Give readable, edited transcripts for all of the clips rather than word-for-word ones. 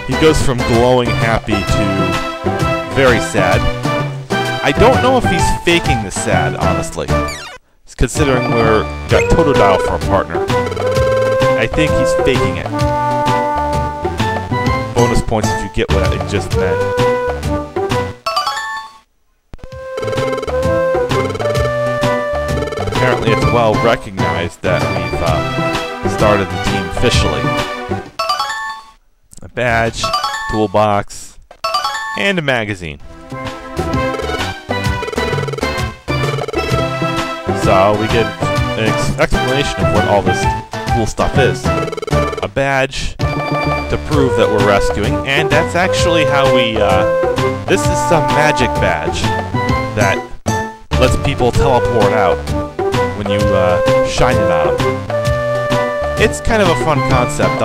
He goes from glowing happy to very sad. I don't know if he's faking the sad, honestly, considering we're got Totodile for a partner. I think he's faking it. Bonus points if you get what it just meant. Apparently it's well recognized that we've started the team officially. A badge, toolbox, and a magazine. So we get an explanation of what all this cool stuff is. A badge to prove that we're rescuing, and that's actually how we, this is some magic badge that lets people teleport out when you shine it on them. It's kind of a fun concept.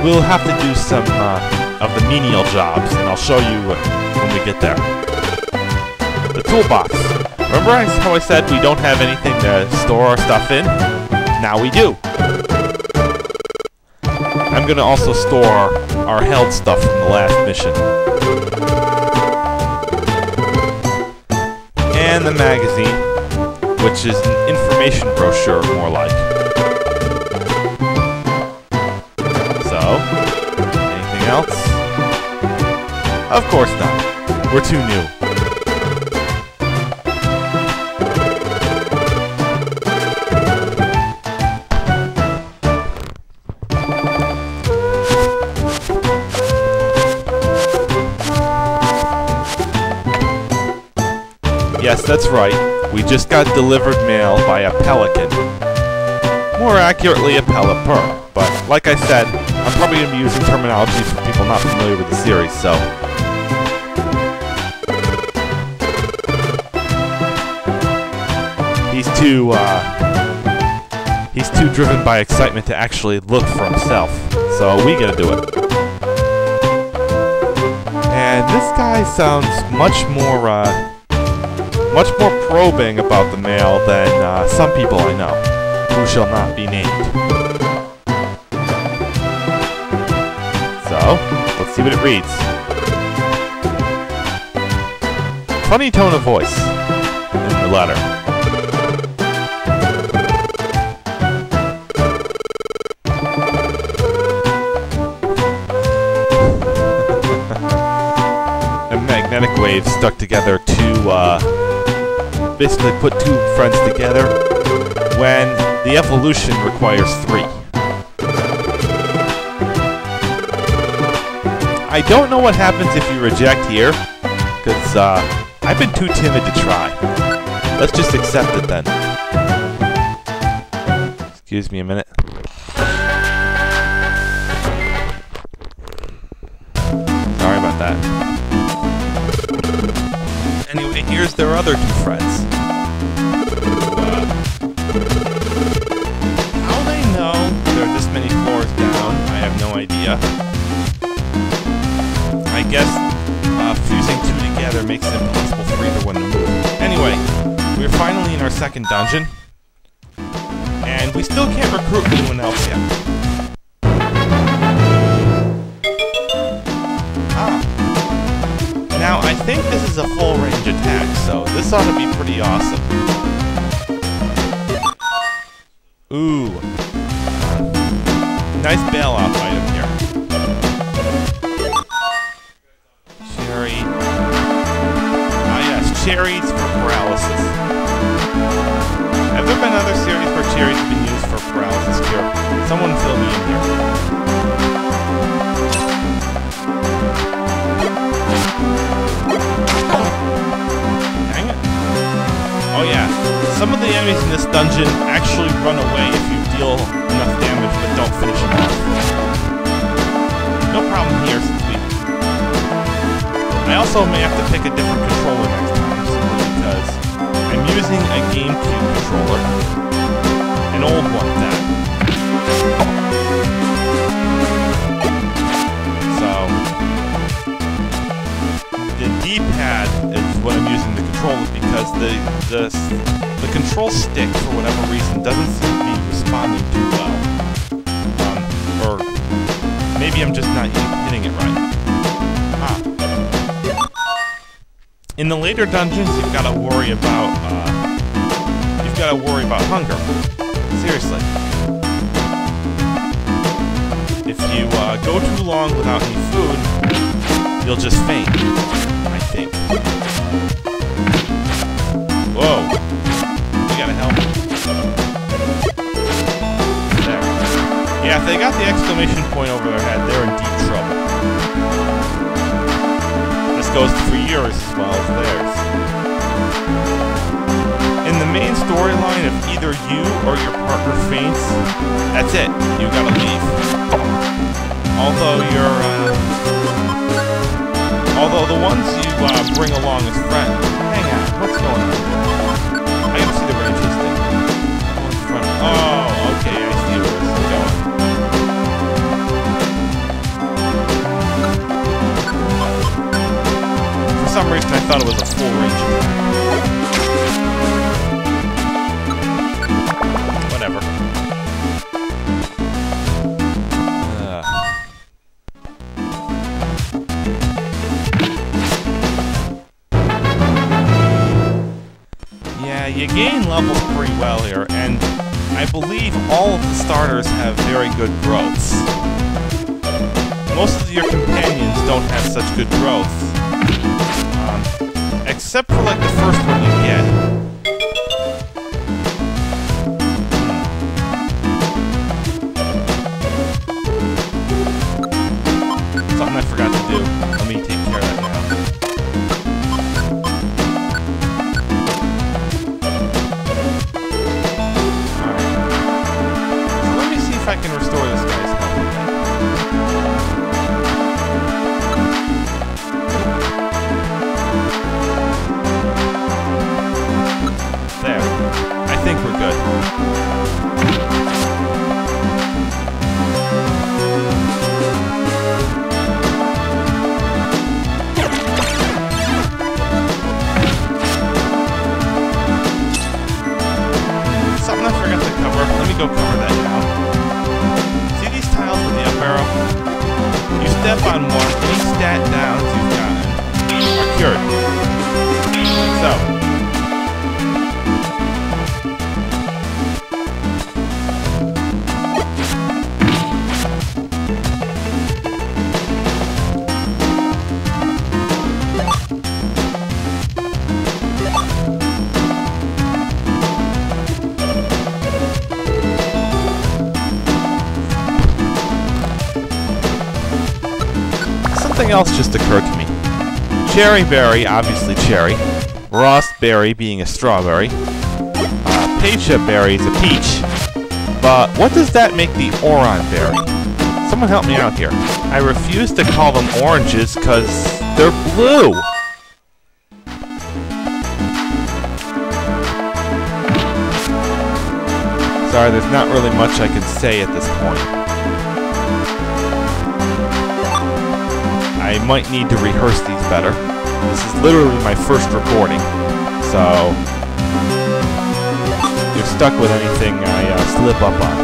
We'll have to do some of the menial jobs, and I'll show you when we get there. The toolbox. Remember how I said we don't have anything to store our stuff in? Now we do. I'm gonna also store our held stuff from the last mission. And the magazine, which is an information brochure, more like. Anything else? Of course not. We're too new. Yes, that's right. We just got delivered mail by a pelican. More accurately, a pelipper. But, like I said, I'm probably going to be using terminology for people not familiar with the series, so... He's too driven by excitement to actually look for himself, so we gotta do it. And this guy sounds much more probing about the mail than some people I know, who shall not be named. So, let's see what it reads. Funny tone of voice in the letter. A magnetic wave stuck together to basically put two friends together when the evolution requires 3. I don't know what happens if you reject here, because I've been too timid to try. Let's just accept it then. Excuse me a minute. Sorry about that. Anyway, here's their other 2 friends. How they know they're this many floors down, I have no idea. I guess fusing 2 together makes it impossible for either one to move. Anyway, we're finally in our second dungeon, and we still can't recruit anyone else yet. Now, I think this is a full-range attack, so this ought to be pretty awesome. Ooh. Nice bailout item here. Cherry. Ah yes, cherries for paralysis. Have there been other series where cherries have been used for paralysis cure? Someone fill me in here. Dang it. Oh yeah, some of the enemies in this dungeon actually run away if you deal enough damage but don't finish them off. No problem here since I also may have to pick a different controller next time simply because I'm using a GameCube controller. An old one at that. So the D-pad is what I'm using the controller because because the control stick, for whatever reason, doesn't seem to be responding too well. Or maybe I'm just not hitting it right. In the later dungeons, you've got to worry about hunger. Seriously. If you go too long without any food, you'll just faint, I think. Whoa. You gotta help me. There. Yeah, if they got the exclamation point over their head, they're in deep trouble. This goes for yours as well as theirs. In the main storyline, if either you or your partner faints, that's it. You gotta leave. Although the ones you bring along as friends, hang on. What's going on? I gotta see the ranges thing. Oh, okay. I see where this is going. For some reason, I thought it was a full range attack. Whatever. Yeah, you gain levels pretty well here, and I believe all of the starters have very good growths. Most of your companions don't have such good growths. Except for like the first one you get. Something I forgot to do. Let me take care of that now. Alright. So let me see if I can restore this guy's health again. There. I think we're good. Something I forgot to cover. Let me go cover that now. See these tiles with the up arrow? You step on one, any stat downs you've gotten are cured. Like so. Something else just occurred to me. Cherry berry, obviously cherry. Raspberry being a strawberry. Pecha berry is a peach. But what does that make the Oron berry? Someone help me out here. I refuse to call them oranges because they're blue. Sorry, there's not really much I can say at this point. I might need to rehearse these better. This is literally my first recording, so you're stuck with anything I slip up on.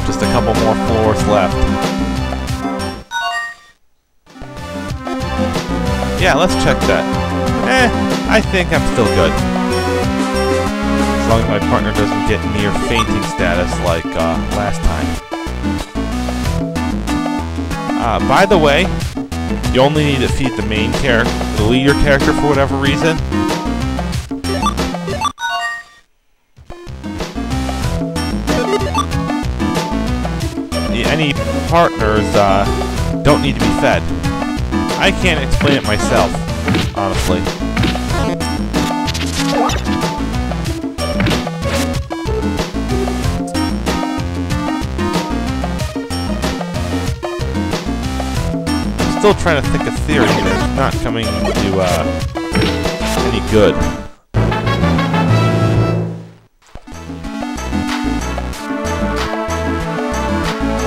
Just a couple more floors left. Yeah, let's check that. I think I'm still good. As long as my partner doesn't get near fainting status like last time. By the way, you only need to feed the main character, the leader character for whatever reason. Any partners don't need to be fed. I can't explain it myself, honestly. Still trying to think of theory, and it's not coming to any good.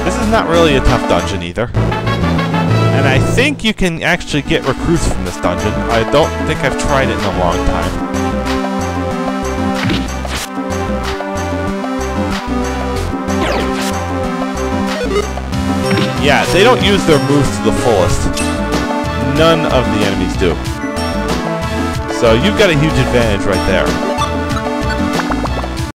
This is not really a tough dungeon either. And I think you can actually get recruits from this dungeon. I don't think I've tried it in a long time. Yeah, they don't use their moves to the fullest. None of the enemies do. So you've got a huge advantage right there.